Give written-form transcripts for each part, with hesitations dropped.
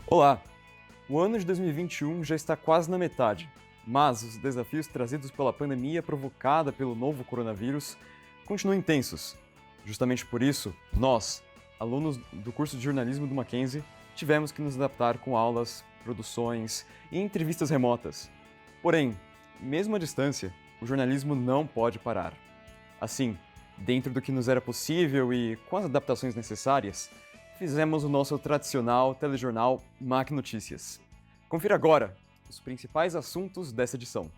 Olá! O ano de 2021 já está quase na metade, mas os desafios trazidos pela pandemia provocada pelo novo coronavírus continuam intensos. Justamente por isso, nós, alunos do curso de jornalismo do Mackenzie, tivemos que nos adaptar com aulas, produções e entrevistas remotas. Porém, mesmo à distância, o jornalismo não pode parar. Assim, dentro do que nos era possível e com as adaptações necessárias, fizemos o nosso tradicional telejornal Mac Notícias. Confira agora os principais assuntos dessa edição.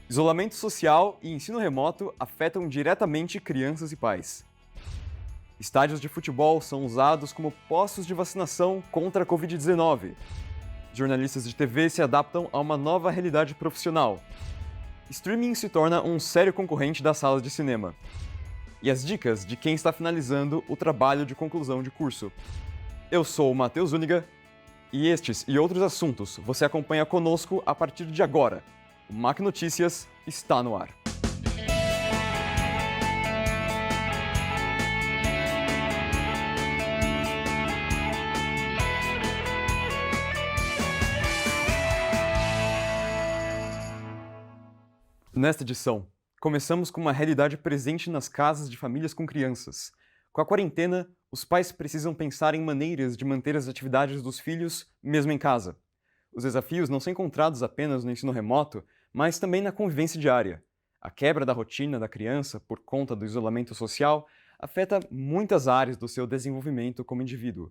Isolamento social e ensino remoto afetam diretamente crianças e pais. Estádios de futebol são usados como postos de vacinação contra a Covid-19. Jornalistas de TV se adaptam a uma nova realidade profissional. Streaming se torna um sério concorrente das salas de cinema. E as dicas de quem está finalizando o trabalho de conclusão de curso. Eu sou o Matheus Zúñiga e estes e outros assuntos você acompanha conosco a partir de agora. O Mac Notícias está no ar. Nesta edição, começamos com uma realidade presente nas casas de famílias com crianças. Com a quarentena, os pais precisam pensar em maneiras de manter as atividades dos filhos mesmo em casa. Os desafios não são encontrados apenas no ensino remoto, mas também na convivência diária. A quebra da rotina da criança por conta do isolamento social afeta muitas áreas do seu desenvolvimento como indivíduo.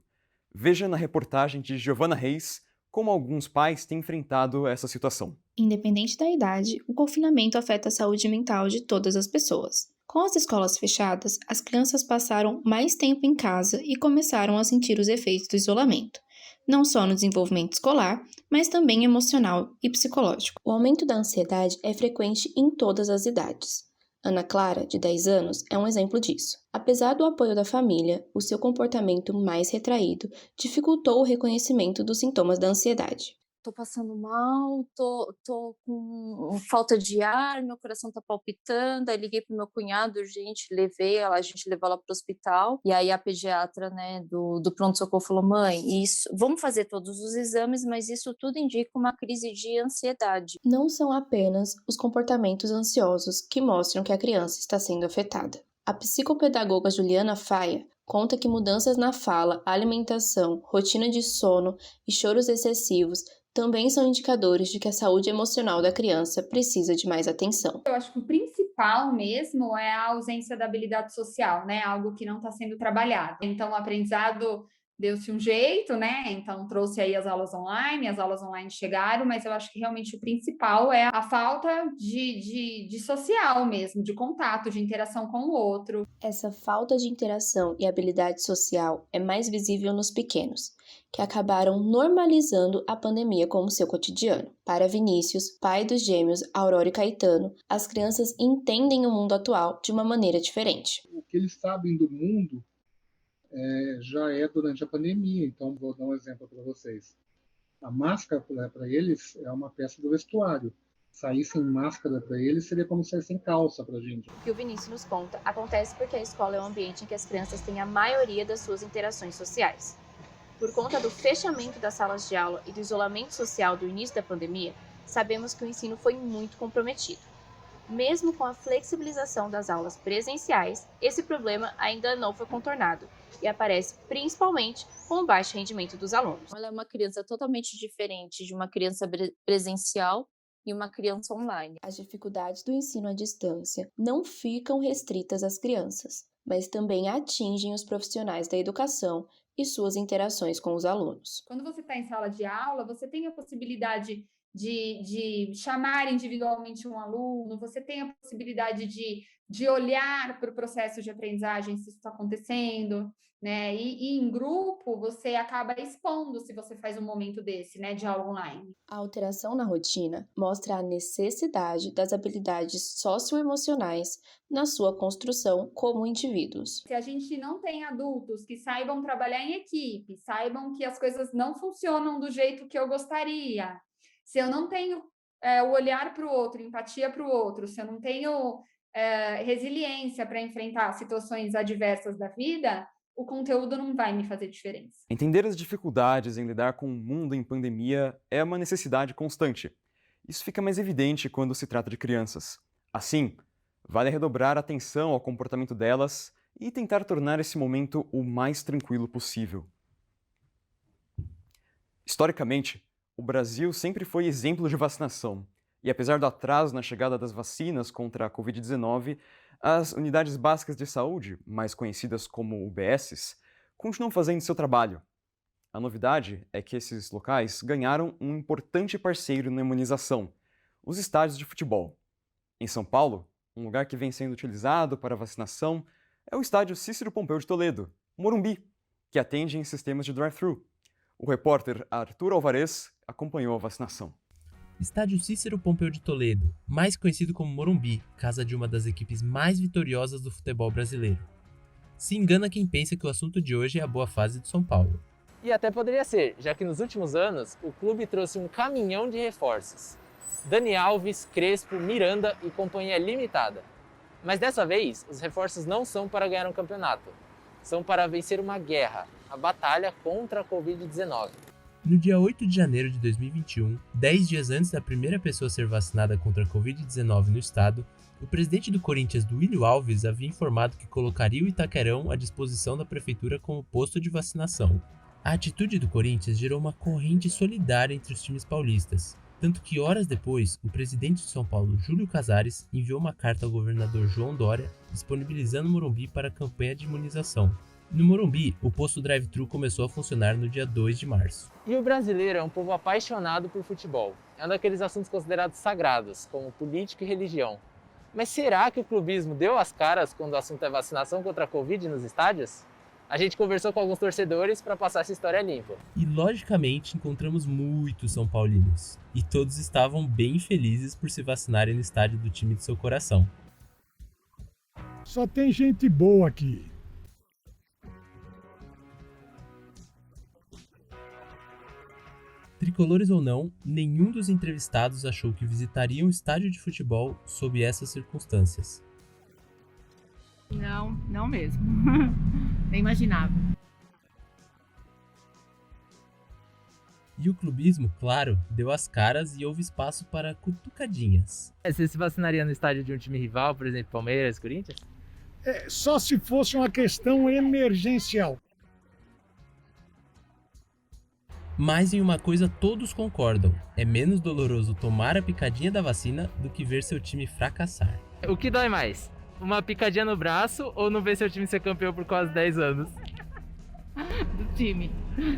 Veja na reportagem de Giovana Reis como alguns pais têm enfrentado essa situação. Independente da idade, o confinamento afeta a saúde mental de todas as pessoas. Com as escolas fechadas, as crianças passaram mais tempo em casa e começaram a sentir os efeitos do isolamento, não só no desenvolvimento escolar, mas também emocional e psicológico. O aumento da ansiedade é frequente em todas as idades. Ana Clara, de 10 anos, é um exemplo disso. Apesar do apoio da família, o seu comportamento mais retraído dificultou o reconhecimento dos sintomas da ansiedade. Tô passando mal, tô com falta de ar, meu coração tá palpitando. Aí liguei pro meu cunhado, urgente, a gente levou ela pro hospital. E aí a pediatra, né, do pronto-socorro falou: mãe, isso, vamos fazer todos os exames, mas isso tudo indica uma crise de ansiedade. Não são apenas os comportamentos ansiosos que mostram que a criança está sendo afetada. A psicopedagoga Juliana Faia conta que mudanças na fala, alimentação, rotina de sono e choros excessivos também são indicadores de que a saúde emocional da criança precisa de mais atenção. Eu acho que o principal mesmo é a ausência da habilidade social, né? Algo que não está sendo trabalhado. Então, o aprendizado deu-se um jeito, né? Então, trouxe aí as aulas online chegaram, mas eu acho que realmente o principal é a falta de social mesmo, de contato, de interação com o outro. Essa falta de interação e habilidade social é mais visível nos pequenos, que acabaram normalizando a pandemia como seu cotidiano. Para Vinícius, pai dos gêmeos Aurora e Caetano, as crianças entendem o mundo atual de uma maneira diferente. O que eles sabem do mundo já é durante a pandemia. Então, vou dar um exemplo para vocês. A máscara para eles é uma peça do vestuário. Sair sem máscara para eles seria como sair sem calça para a gente. O que o Vinícius nos conta acontece porque a escola é um ambiente em que as crianças têm a maioria das suas interações sociais. Por conta do fechamento das salas de aula e do isolamento social do início da pandemia, sabemos que o ensino foi muito comprometido. Mesmo com a flexibilização das aulas presenciais, esse problema ainda não foi contornado e aparece principalmente com o baixo rendimento dos alunos. Ela é uma criança totalmente diferente de uma criança presencial e uma criança online. As dificuldades do ensino à distância não ficam restritas às crianças, mas também atingem os profissionais da educação e suas interações com os alunos. Quando você está em sala de aula, você tem a possibilidade de chamar individualmente um aluno, você tem a possibilidade de olhar para o processo de aprendizagem, se isso está acontecendo, né? E em grupo, você acaba expondo se você faz um momento desse, né, de aula online. A alteração na rotina mostra a necessidade das habilidades socioemocionais na sua construção como indivíduos. Se a gente não tem adultos que saibam trabalhar em equipe, saibam que as coisas não funcionam do jeito que eu gostaria, se eu não tenho o olhar para o outro, empatia para o outro, se eu não tenho resiliência para enfrentar situações adversas da vida, o conteúdo não vai me fazer diferença. Entender as dificuldades em lidar com o mundo em pandemia é uma necessidade constante. Isso fica mais evidente quando se trata de crianças. Assim, vale redobrar a atenção ao comportamento delas e tentar tornar esse momento o mais tranquilo possível. Historicamente, o Brasil sempre foi exemplo de vacinação. E apesar do atraso na chegada das vacinas contra a Covid-19, as unidades básicas de saúde, mais conhecidas como UBSs, continuam fazendo seu trabalho. A novidade é que esses locais ganharam um importante parceiro na imunização: os estádios de futebol. Em São Paulo, um lugar que vem sendo utilizado para vacinação é o estádio Cícero Pompeu de Toledo, Morumbi, que atende em sistemas de drive-thru. O repórter Arthur Alvarez acompanhou a vacinação. Estádio Cícero Pompeu de Toledo, mais conhecido como Morumbi, casa de uma das equipes mais vitoriosas do futebol brasileiro. Se engana quem pensa que o assunto de hoje é a boa fase do São Paulo. E até poderia ser, já que nos últimos anos o clube trouxe um caminhão de reforços. Dani Alves, Crespo, Miranda e companhia limitada. Mas dessa vez, os reforços não são para ganhar um campeonato. São para vencer uma guerra, a batalha contra a Covid-19. No dia 8 de janeiro de 2021, 10 dias antes da primeira pessoa a ser vacinada contra a Covid-19 no estado, o presidente do Corinthians, Duílio Alves, havia informado que colocaria o Itaquerão à disposição da prefeitura como posto de vacinação. A atitude do Corinthians gerou uma corrente solidária entre os times paulistas, tanto que horas depois, o presidente de São Paulo, Júlio Casares, enviou uma carta ao governador João Dória, disponibilizando o Morumbi para a campanha de imunização. No Morumbi, o posto drive-thru começou a funcionar no dia 2 de março. E o brasileiro é um povo apaixonado por futebol. É um daqueles assuntos considerados sagrados, como política e religião. Mas será que o clubismo deu as caras quando o assunto é vacinação contra a Covid nos estádios? A gente conversou com alguns torcedores para passar essa história limpa. E logicamente encontramos muitos são paulinos. E todos estavam bem felizes por se vacinarem no estádio do time de seu coração. Só tem gente boa aqui. Tricolores ou não, nenhum dos entrevistados achou que visitariam um estádio de futebol sob essas circunstâncias. Não, não mesmo. Nem imaginava. E o clubismo, claro, deu as caras e houve espaço para cutucadinhas. Você se vacinaria no estádio de um time rival, por exemplo, Palmeiras, Corinthians? Só se fosse uma questão emergencial. Mas em uma coisa todos concordam, é menos doloroso tomar a picadinha da vacina do que ver seu time fracassar. O que dói mais? Uma picadinha no braço ou não ver seu time ser campeão por quase 10 anos? Do time,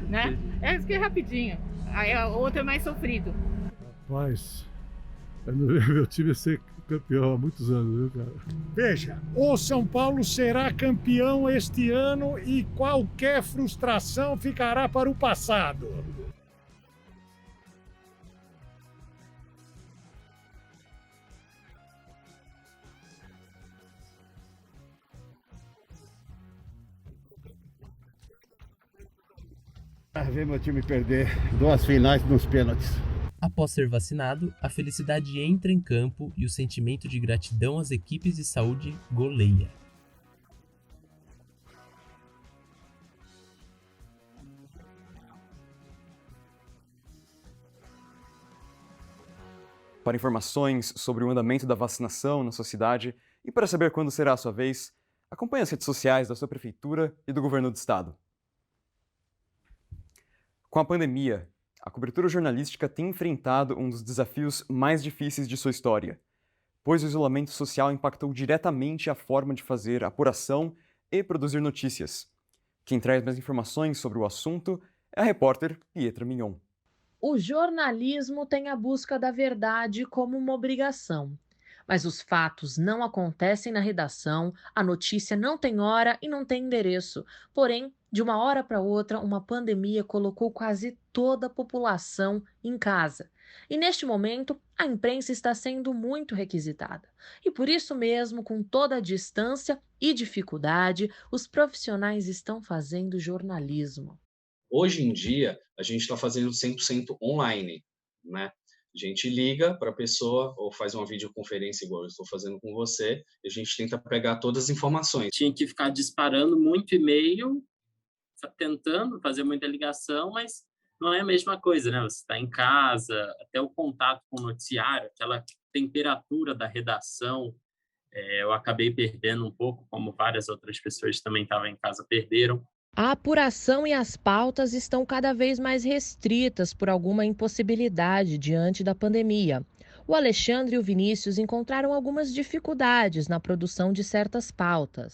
né? Isso que é rapidinho. Aí o outro é mais sofrido. Rapaz, eu não vejo meu time ser campeão há muitos anos, viu, cara? Veja, o São Paulo será campeão este ano e qualquer frustração ficará para o passado. Ver meu time perder 2 finais nos pênaltis. Após ser vacinado, a felicidade entra em campo e o sentimento de gratidão às equipes de saúde goleia. Para informações sobre o andamento da vacinação na sua cidade e para saber quando será a sua vez, acompanhe as redes sociais da sua prefeitura e do governo do estado. Com a pandemia, a cobertura jornalística tem enfrentado um dos desafios mais difíceis de sua história, pois o isolamento social impactou diretamente a forma de fazer apuração e produzir notícias. Quem traz mais informações sobre o assunto é a repórter Pietra Mignon. O jornalismo tem a busca da verdade como uma obrigação. Mas os fatos não acontecem na redação, a notícia não tem hora e não tem endereço. Porém, de uma hora para outra, uma pandemia colocou quase toda a população em casa. E neste momento, a imprensa está sendo muito requisitada. E por isso mesmo, com toda a distância e dificuldade, os profissionais estão fazendo jornalismo. Hoje em dia, a gente está fazendo 100% online, né? A gente liga para a pessoa ou faz uma videoconferência igual eu estou fazendo com você e a gente tenta pegar todas as informações. Tinha que ficar disparando muito e-mail tentando fazer muita ligação, mas não é a mesma coisa, né? Você está em casa, até o contato com o noticiário, aquela temperatura da redação, eu acabei perdendo um pouco, como várias outras pessoas também estavam em casa perderam. A apuração e as pautas estão cada vez mais restritas por alguma impossibilidade diante da pandemia. O Alexandre e o Vinícius encontraram algumas dificuldades na produção de certas pautas.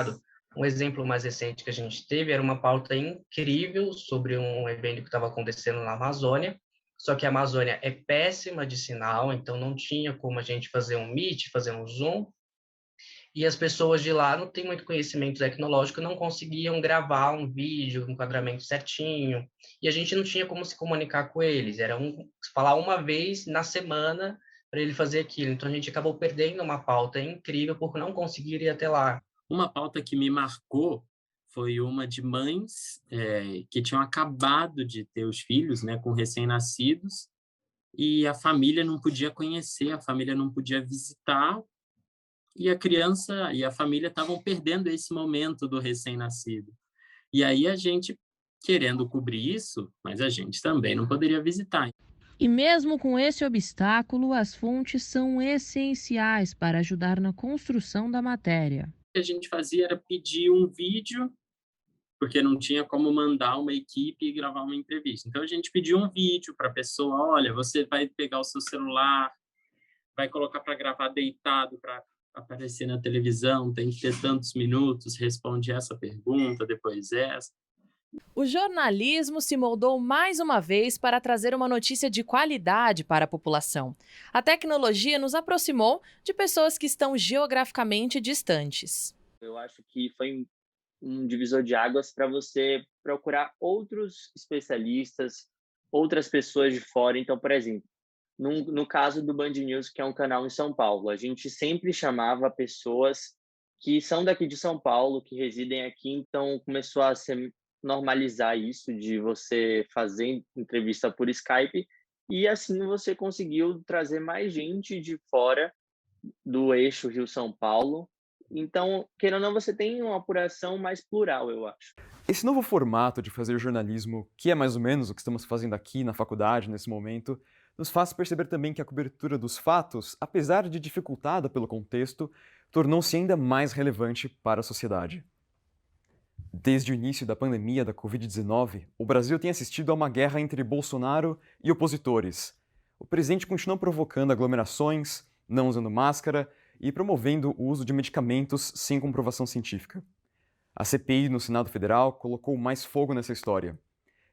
Um exemplo mais recente que a gente teve era uma pauta incrível sobre um evento que estava acontecendo na Amazônia, só que a Amazônia é péssima de sinal, então não tinha como a gente fazer um Meet, fazer um Zoom, e as pessoas de lá não têm muito conhecimento tecnológico, não conseguiam gravar um vídeo, um enquadramento certinho, e a gente não tinha como se comunicar com eles, era falar uma vez na semana para ele fazer aquilo, então a gente acabou perdendo uma pauta incrível por não conseguir ir até lá. Uma pauta que me marcou foi uma de mães que tinham acabado de ter os filhos, né, com recém-nascidos, e a família não podia conhecer, a família não podia visitar, e a criança e a família estavam perdendo esse momento do recém-nascido. E aí a gente, querendo cobrir isso, mas a gente também não poderia visitar. E mesmo com esse obstáculo, as fontes são essenciais para ajudar na construção da matéria. O que a gente fazia era pedir um vídeo, porque não tinha como mandar uma equipe e gravar uma entrevista. Então, a gente pediu um vídeo para a pessoa, olha, você vai pegar o seu celular, vai colocar para gravar deitado, para aparecer na televisão, tem que ter tantos minutos, responde essa pergunta, depois essa. O jornalismo se moldou mais uma vez para trazer uma notícia de qualidade para a população. A tecnologia nos aproximou de pessoas que estão geograficamente distantes. Eu acho que foi um divisor de águas para você procurar outros especialistas, outras pessoas de fora. Então, por exemplo, no caso do Band News, que é um canal em São Paulo, a gente sempre chamava pessoas que são daqui de São Paulo, que residem aqui, então começou a se normalizar isso de você fazer entrevista por Skype, e assim você conseguiu trazer mais gente de fora do eixo Rio-São Paulo. Então, querendo ou não, você tem uma apuração mais plural, eu acho. Esse novo formato de fazer jornalismo, que é mais ou menos o que estamos fazendo aqui na faculdade nesse momento, nos faz perceber também que a cobertura dos fatos, apesar de dificultada pelo contexto, tornou-se ainda mais relevante para a sociedade. Desde o início da pandemia da Covid-19, o Brasil tem assistido a uma guerra entre Bolsonaro e opositores. O presidente continua provocando aglomerações, não usando máscara e promovendo o uso de medicamentos sem comprovação científica. A CPI no Senado Federal colocou mais fogo nessa história.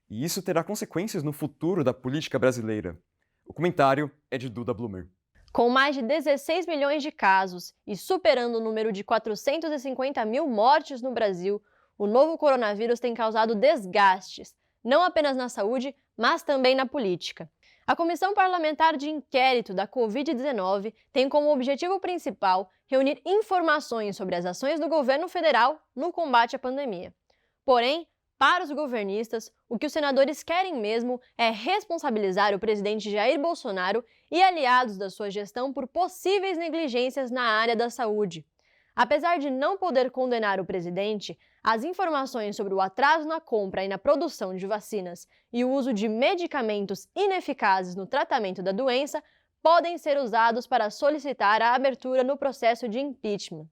E isso terá consequências no futuro da política brasileira. O comentário é de Duda Blumer. Com mais de 16 milhões de casos e superando o número de 450 mil mortes no Brasil, o novo coronavírus tem causado desgastes, não apenas na saúde, mas também na política. A Comissão Parlamentar de Inquérito da Covid-19 tem como objetivo principal reunir informações sobre as ações do governo federal no combate à pandemia. Porém, para os governistas, o que os senadores querem mesmo é responsabilizar o presidente Jair Bolsonaro e aliados da sua gestão por possíveis negligências na área da saúde. Apesar de não poder condenar o presidente, as informações sobre o atraso na compra e na produção de vacinas e o uso de medicamentos ineficazes no tratamento da doença podem ser usados para solicitar a abertura no processo de impeachment,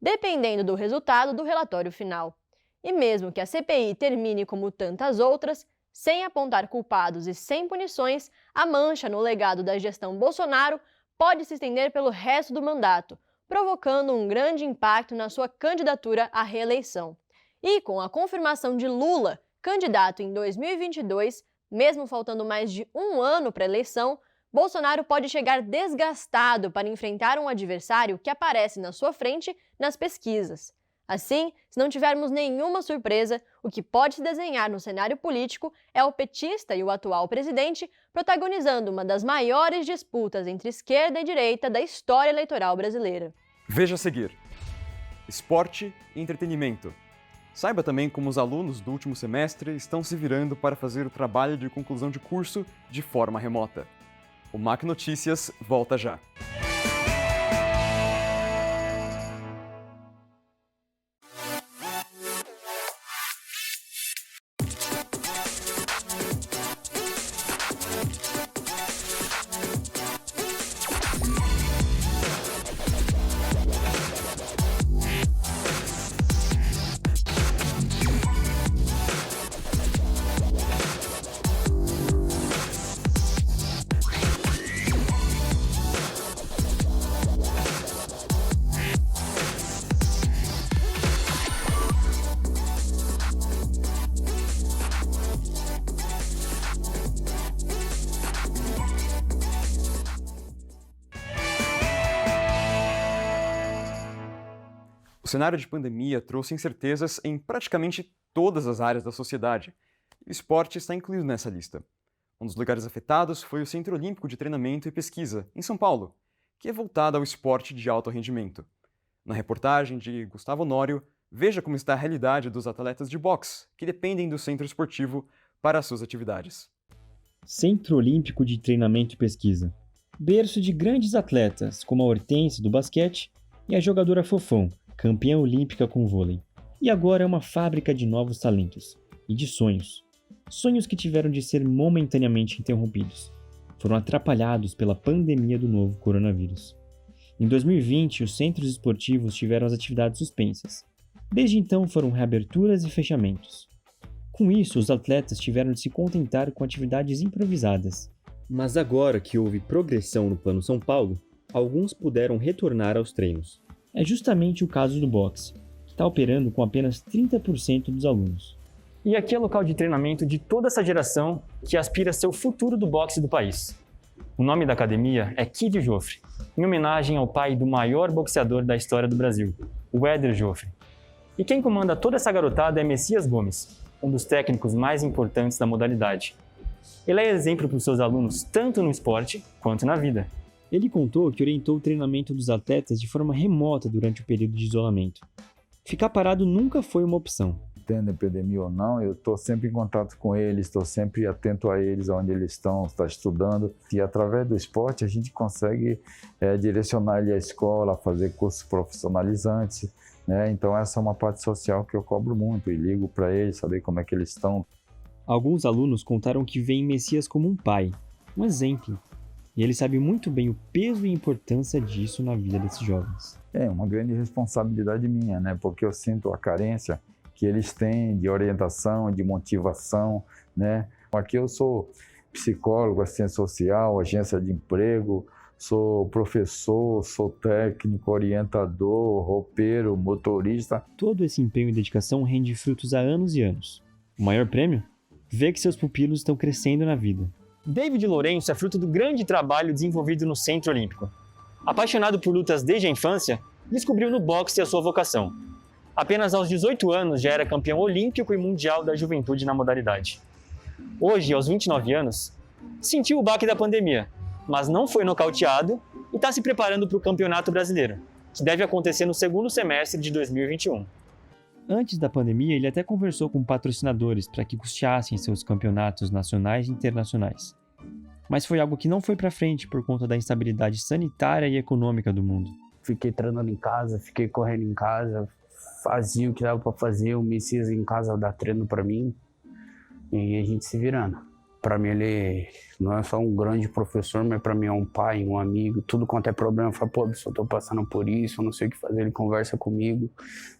dependendo do resultado do relatório final. E mesmo que a CPI termine como tantas outras, sem apontar culpados e sem punições, a mancha no legado da gestão Bolsonaro pode se estender pelo resto do mandato, provocando um grande impacto na sua candidatura à reeleição. E com a confirmação de Lula, candidato em 2022, mesmo faltando mais de um ano para a eleição, Bolsonaro pode chegar desgastado para enfrentar um adversário que aparece na sua frente nas pesquisas. Assim, se não tivermos nenhuma surpresa, o que pode se desenhar no cenário político é o petista e o atual presidente protagonizando uma das maiores disputas entre esquerda e direita da história eleitoral brasileira. Veja a seguir: esporte e entretenimento. Saiba também como os alunos do último semestre estão se virando para fazer o trabalho de conclusão de curso de forma remota. O MAC Notícias volta já. O cenário de pandemia trouxe incertezas em praticamente todas as áreas da sociedade, e o esporte está incluído nessa lista. Um dos lugares afetados foi o Centro Olímpico de Treinamento e Pesquisa, em São Paulo, que é voltado ao esporte de alto rendimento. Na reportagem de Gustavo Honório, veja como está a realidade dos atletas de boxe, que dependem do centro esportivo para as suas atividades. Centro Olímpico de Treinamento e Pesquisa. Berço de grandes atletas, como a Hortência do basquete e a jogadora Fofão, campeã olímpica com vôlei. E agora é uma fábrica de novos talentos e de sonhos. Sonhos que tiveram de ser momentaneamente interrompidos. Foram atrapalhados pela pandemia do novo coronavírus. Em 2020, os centros esportivos tiveram as atividades suspensas. Desde então foram reaberturas e fechamentos. Com isso, os atletas tiveram de se contentar com atividades improvisadas. Mas agora que houve progressão no Plano São Paulo, alguns puderam retornar aos treinos. É justamente o caso do boxe, que está operando com apenas 30% dos alunos. E aqui é local de treinamento de toda essa geração que aspira a ser o futuro do boxe do país. O nome da academia é Kid Joffre, em homenagem ao pai do maior boxeador da história do Brasil, o Éder Joffre. E quem comanda toda essa garotada é Messias Gomes, um dos técnicos mais importantes da modalidade. Ele é exemplo para os seus alunos tanto no esporte quanto na vida. Ele contou que orientou o treinamento dos atletas de forma remota durante o período de isolamento. Ficar parado nunca foi uma opção. Tendo epidemia ou não, eu estou sempre em contato com eles, estou sempre atento a eles, onde eles estão, está estudando. E através do esporte a gente consegue direcionar ele à escola, fazer cursos profissionalizantes, né? Então essa é uma parte social que eu cobro muito e ligo para eles, saber como é que eles estão. Alguns alunos contaram que veem Messias como um pai, um exemplo. E ele sabe muito bem o peso e importância disso na vida desses jovens. É uma grande responsabilidade minha, né? Porque eu sinto a carência que eles têm de orientação, de motivação, né? Aqui eu sou psicólogo, assistente social, agência de emprego, sou professor, sou técnico, orientador, roupeiro, motorista. Todo esse empenho e dedicação rende frutos há anos e anos. O maior prêmio? Ver que seus pupilos estão crescendo na vida. David Lourenço é fruto do grande trabalho desenvolvido no Centro Olímpico. Apaixonado por lutas desde a infância, descobriu no boxe a sua vocação. Apenas aos 18 anos já era campeão olímpico e mundial da juventude na modalidade. Hoje, aos 29 anos, sentiu o baque da pandemia, mas não foi nocauteado e está se preparando para o Campeonato Brasileiro, que deve acontecer no segundo semestre de 2021. Antes da pandemia, ele até conversou com patrocinadores para que custeassem seus campeonatos nacionais e internacionais. Mas foi algo que não foi para frente por conta da instabilidade sanitária e econômica do mundo. Fiquei treinando em casa, fiquei correndo em casa, fazia o que dava para fazer, o Messias em casa dá treino para mim e a gente se virando. Para mim ele não é só um grande professor, mas para mim é um pai, um amigo, tudo quanto é problema, eu falo, pô, eu tô passando por isso, eu não sei o que fazer, ele conversa comigo,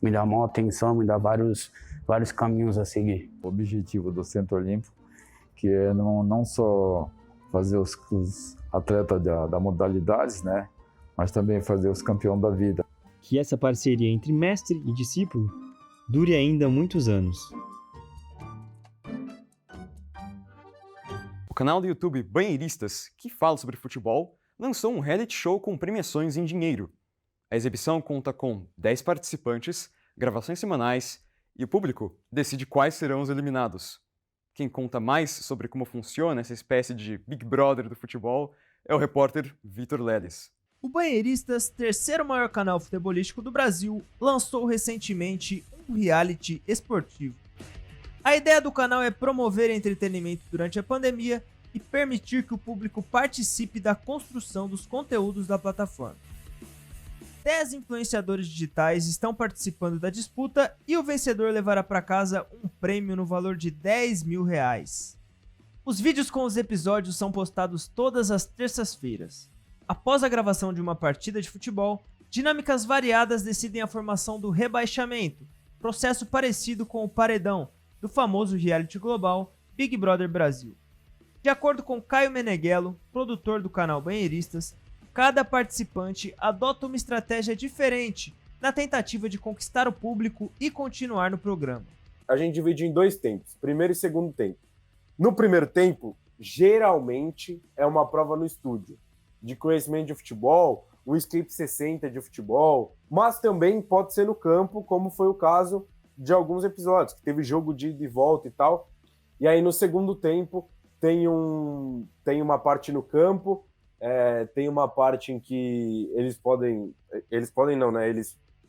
me dá maior atenção, me dá vários caminhos a seguir. O objetivo do Centro Olímpico, que é não só fazer os atletas da modalidades, né, mas também fazer os campeões da vida. Que essa parceria entre mestre e discípulo dure ainda muitos anos. O canal do YouTube Banheiristas, que fala sobre futebol, lançou um reality show com premiações em dinheiro. A exibição conta com 10 participantes, gravações semanais e o público decide quais serão os eliminados. Quem conta mais sobre como funciona essa espécie de Big Brother do futebol é o repórter Vitor Leles. O Banheiristas, terceiro maior canal futebolístico do Brasil, lançou recentemente um reality esportivo. A ideia do canal é promover entretenimento durante a pandemia e permitir que o público participe da construção dos conteúdos da plataforma. 10 influenciadores digitais estão participando da disputa e o vencedor levará para casa um prêmio no valor de R$10 mil. Os vídeos com os episódios são postados todas as terças-feiras. Após a gravação de uma partida de futebol, dinâmicas variadas decidem a formação do rebaixamento, processo parecido com o paredão do famoso reality global Big Brother Brasil. De acordo com Caio Meneghello, produtor do canal Banheiristas, cada participante adota uma estratégia diferente na tentativa de conquistar o público e continuar no programa. A gente divide em 2 tempos, primeiro e segundo tempo. No primeiro tempo, geralmente é uma prova no estúdio, de conhecimento de futebol, um escape 60 de futebol, mas também pode ser no campo, como foi o caso de alguns episódios, que teve jogo de ide e volta e tal. E aí no segundo tempo tem uma parte no campo, tem uma parte em que eles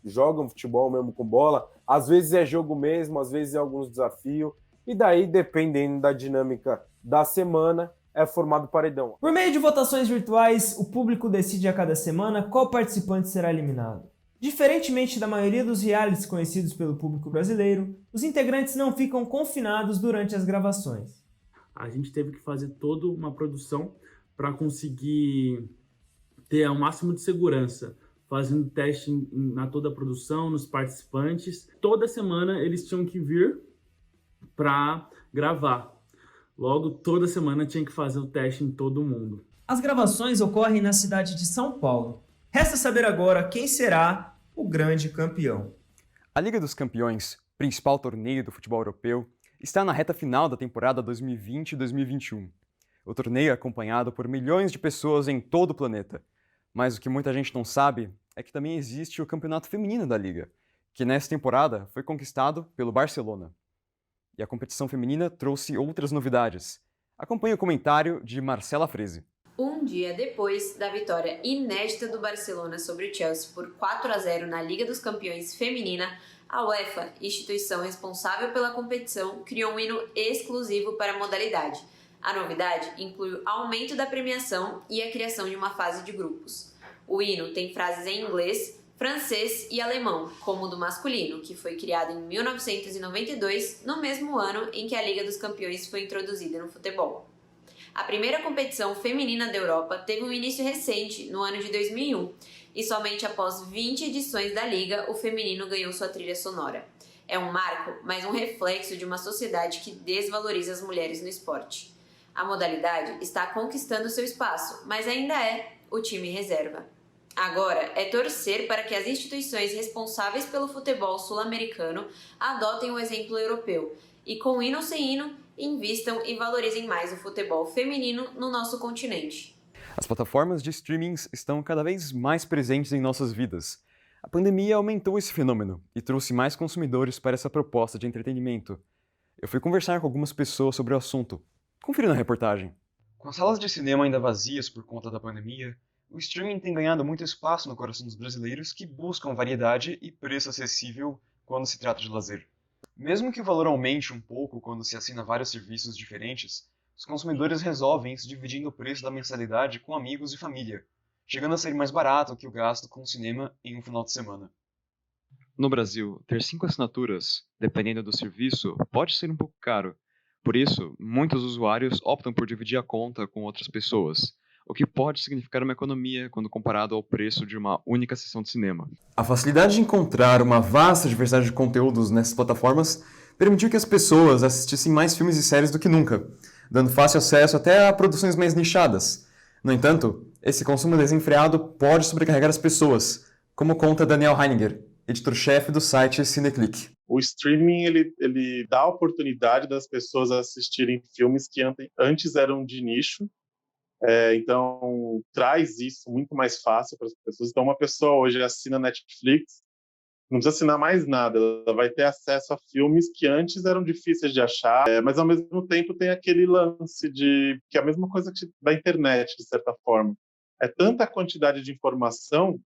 jogam futebol mesmo com bola, às vezes é jogo mesmo, às vezes é alguns desafios, e daí, dependendo da dinâmica da semana, é formado paredão. Por meio de votações virtuais, o público decide a cada semana qual participante será eliminado. Diferentemente da maioria dos realities conhecidos pelo público brasileiro, os integrantes não ficam confinados durante as gravações. A gente teve que fazer toda uma produção para conseguir ter o máximo de segurança, fazendo teste na toda a produção, nos participantes. Toda semana eles tinham que vir para gravar. Logo, toda semana tinha que fazer o teste em todo mundo. As gravações ocorrem na cidade de São Paulo. Resta saber agora quem será o grande campeão. A Liga dos Campeões, principal torneio do futebol europeu, está na reta final da temporada 2020-2021. O torneio é acompanhado por milhões de pessoas em todo o planeta. Mas o que muita gente não sabe é que também existe o campeonato feminino da Liga, que nessa temporada foi conquistado pelo Barcelona. E a competição feminina trouxe outras novidades. Acompanhe o comentário de Marcela Freze. Um dia depois da vitória inédita do Barcelona sobre o Chelsea por 4-0 na Liga dos Campeões Feminina, a UEFA, instituição responsável pela competição, criou um hino exclusivo para a modalidade. A novidade inclui o aumento da premiação e a criação de uma fase de grupos. O hino tem frases em inglês, francês e alemão, como o do masculino, que foi criado em 1992, no mesmo ano em que a Liga dos Campeões foi introduzida no futebol. A primeira competição feminina da Europa teve um início recente, no ano de 2001, e somente após 20 edições da Liga, o feminino ganhou sua trilha sonora. É um marco, mas um reflexo de uma sociedade que desvaloriza as mulheres no esporte. A modalidade está conquistando seu espaço, mas ainda é o time reserva. Agora é torcer para que as instituições responsáveis pelo futebol sul-americano adotem o exemplo europeu e, com hino ou sem hino, invistam e valorizem mais o futebol feminino no nosso continente. As plataformas de streamings estão cada vez mais presentes em nossas vidas. A pandemia aumentou esse fenômeno e trouxe mais consumidores para essa proposta de entretenimento. Eu fui conversar com algumas pessoas sobre o assunto. Confira na reportagem. Com as salas de cinema ainda vazias por conta da pandemia, o streaming tem ganhado muito espaço no coração dos brasileiros que buscam variedade e preço acessível quando se trata de lazer. Mesmo que o valor aumente um pouco quando se assina vários serviços diferentes, os consumidores resolvem se dividindo o preço da mensalidade com amigos e família, chegando a ser mais barato que o gasto com o cinema em um final de semana. No Brasil, ter 5 assinaturas, dependendo do serviço, pode ser um pouco caro. Por isso, muitos usuários optam por dividir a conta com outras pessoas, o que pode significar uma economia quando comparado ao preço de uma única sessão de cinema. A facilidade de encontrar uma vasta diversidade de conteúdos nessas plataformas permitiu que as pessoas assistissem mais filmes e séries do que nunca, dando fácil acesso até a produções mais nichadas. No entanto, esse consumo desenfreado pode sobrecarregar as pessoas, como conta Daniel Heininger, editor-chefe do site Cineclick. O streaming ele dá a oportunidade das pessoas assistirem filmes que antes eram de nicho. Então, traz isso muito mais fácil para as pessoas. Então, uma pessoa hoje assina Netflix, não precisa assinar mais nada, ela vai ter acesso a filmes que antes eram difíceis de achar, mas ao mesmo tempo tem aquele lance de que é a mesma coisa que da internet, de certa forma. É tanta quantidade de informação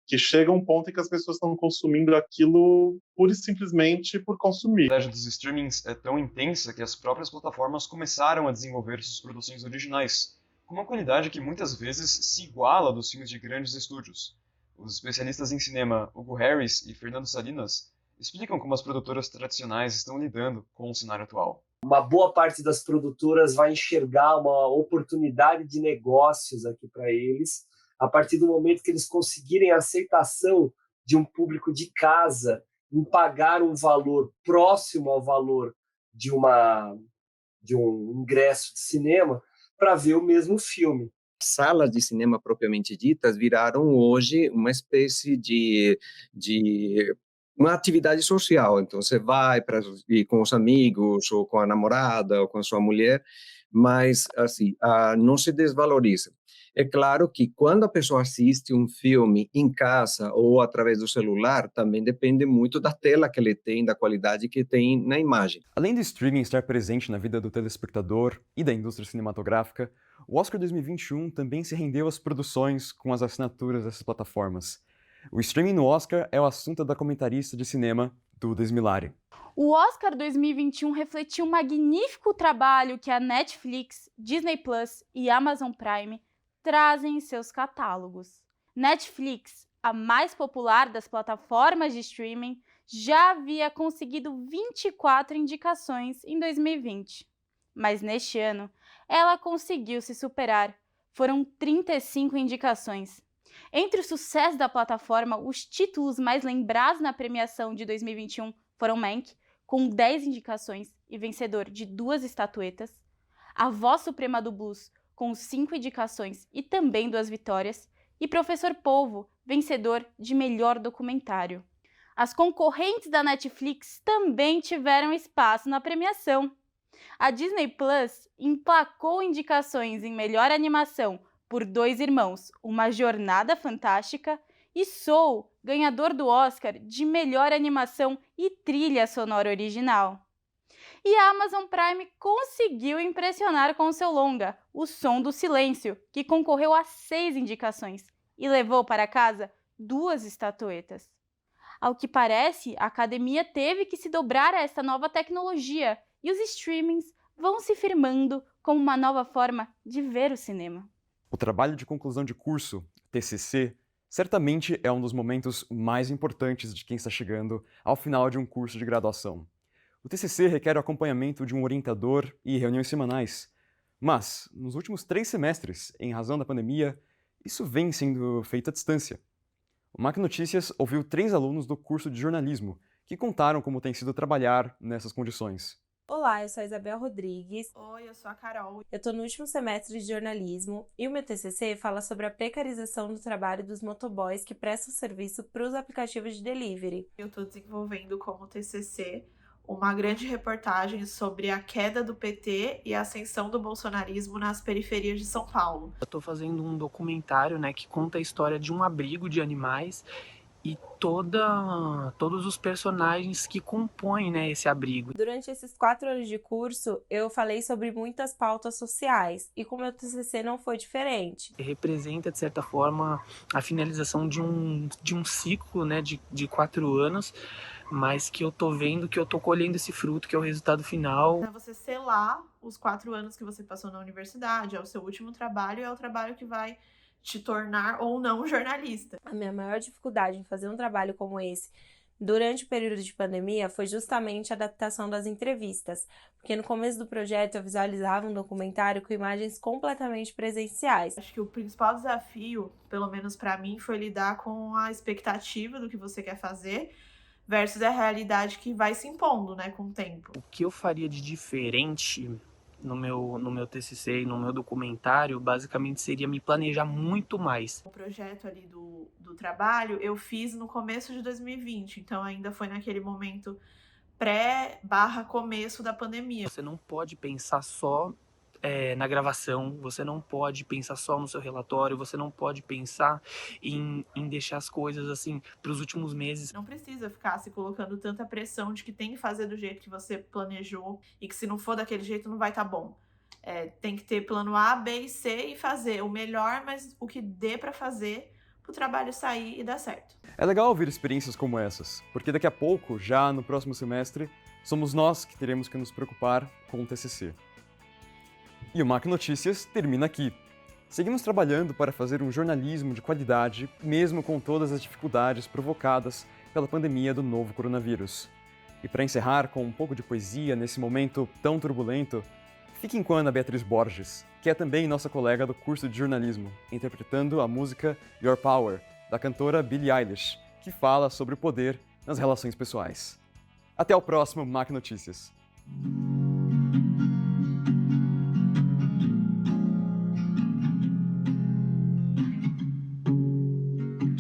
que chega um ponto em que as pessoas estão consumindo aquilo pura e simplesmente por consumir. A quantidade dos streamings é tão intensa que as próprias plataformas começaram a desenvolver suas produções originais, com uma qualidade que muitas vezes se iguala dos filmes de grandes estúdios. Os especialistas em cinema Hugo Harris e Fernando Salinas explicam como as produtoras tradicionais estão lidando com o cenário atual. Uma boa parte das produtoras vai enxergar uma oportunidade de negócios aqui para eles, a partir do momento que eles conseguirem a aceitação de um público de casa em pagar um valor próximo ao valor de um ingresso de cinema, para ver o mesmo filme. Salas de cinema propriamente ditas viraram hoje uma espécie de uma atividade social. Então você vai para ir com os amigos ou com a namorada ou com a sua mulher mas assim, não se desvaloriza. É claro que quando a pessoa assiste um filme em casa ou através do celular, também depende muito da tela que ele tem, da qualidade que tem na imagem. Além do streaming estar presente na vida do telespectador e da indústria cinematográfica, o Oscar 2021 também se rendeu às produções com as assinaturas dessas plataformas. O streaming no Oscar é o assunto da comentarista de cinema, Duda Smilari. O Oscar 2021 refletiu um magnífico trabalho que a Netflix, Disney Plus e Amazon Prime trazem em seus catálogos. Netflix, a mais popular das plataformas de streaming, já havia conseguido 24 indicações em 2020. Mas neste ano, ela conseguiu se superar. Foram 35 indicações. Entre o sucesso da plataforma, os títulos mais lembrados na premiação de 2021 foram Mank, com 10 indicações e vencedor de 2 estatuetas, A Voz Suprema do Blues, com 5 indicações e também 2 vitórias, e Professor Polvo, vencedor de melhor documentário. As concorrentes da Netflix também tiveram espaço na premiação. A Disney Plus emplacou indicações em melhor animação por Dois Irmãos, Uma Jornada Fantástica, e Soul, ganhador do Oscar de melhor animação e trilha sonora original. E a Amazon Prime conseguiu impressionar com seu longa, O Som do Silêncio, que concorreu a 6 indicações e levou para casa 2 estatuetas. Ao que parece, a academia teve que se dobrar a essa nova tecnologia e os streamings vão se firmando como uma nova forma de ver o cinema. O trabalho de conclusão de curso, TCC, certamente é um dos momentos mais importantes de quem está chegando ao final de um curso de graduação. O TCC requer o acompanhamento de um orientador e reuniões semanais. Mas, nos últimos 3 semestres, em razão da pandemia, isso vem sendo feito à distância. O Mac Notícias ouviu 3 alunos do curso de jornalismo que contaram como tem sido trabalhar nessas condições. Olá, eu sou a Isabel Rodrigues. Oi, eu sou a Carol. Eu estou no último semestre de jornalismo e o meu TCC fala sobre a precarização do trabalho dos motoboys que prestam serviço para os aplicativos de delivery. Eu estou desenvolvendo como TCC uma grande reportagem sobre a queda do PT e a ascensão do bolsonarismo nas periferias de São Paulo. Eu estou fazendo um documentário, que conta a história de um abrigo de animais e todos os personagens que compõem, esse abrigo. Durante esses 4 anos de curso, eu falei sobre muitas pautas sociais e com o meu TCC não foi diferente. Representa, de certa forma, a finalização de um ciclo, de 4 anos, mas que eu tô vendo que eu tô colhendo esse fruto, que é o resultado final. Para você selar os 4 anos que você passou na universidade, é o seu último trabalho, é o trabalho que vai te tornar ou não jornalista. A minha maior dificuldade em fazer um trabalho como esse durante o período de pandemia foi justamente a adaptação das entrevistas, porque no começo do projeto eu visualizava um documentário com imagens completamente presenciais. Acho que o principal desafio, pelo menos para mim, foi lidar com a expectativa do que você quer fazer versus a realidade que vai se impondo, com o tempo. O que eu faria de diferente no meu TCC e no meu documentário, basicamente seria me planejar muito mais. O projeto ali do trabalho eu fiz no começo de 2020, então ainda foi naquele momento pré/começo da pandemia. Você não pode pensar só na gravação, você não pode pensar só no seu relatório, você não pode pensar em deixar as coisas assim para os últimos meses. Não precisa ficar se colocando tanta pressão de que tem que fazer do jeito que você planejou e que se não for daquele jeito não vai estar bom. Tem que ter plano A, B e C e fazer o melhor, mas o que dê para fazer para o trabalho sair e dar certo. É legal ouvir experiências como essas, porque daqui a pouco, já no próximo semestre, somos nós que teremos que nos preocupar com o TCC. E o Mac Notícias termina aqui. Seguimos trabalhando para fazer um jornalismo de qualidade, mesmo com todas as dificuldades provocadas pela pandemia do novo coronavírus. E para encerrar com um pouco de poesia nesse momento tão turbulento, fiquem com Ana Beatriz Borges, que é também nossa colega do curso de jornalismo, interpretando a música Your Power, da cantora Billie Eilish, que fala sobre o poder nas relações pessoais. Até o próximo Mac Notícias.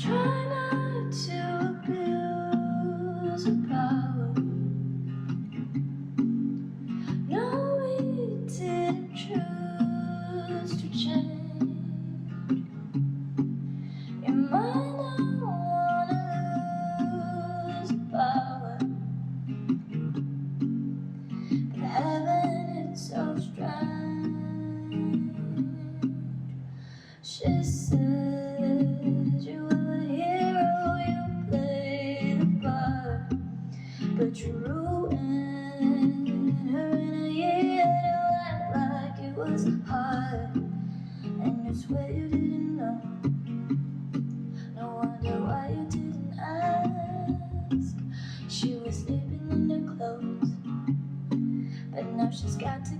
True. She said you were a hero, you played a part, but you ruined her in a year. You act like it was hard, and you swear you didn't know. No wonder why you didn't ask. She was sleeping in her clothes, but now she's got to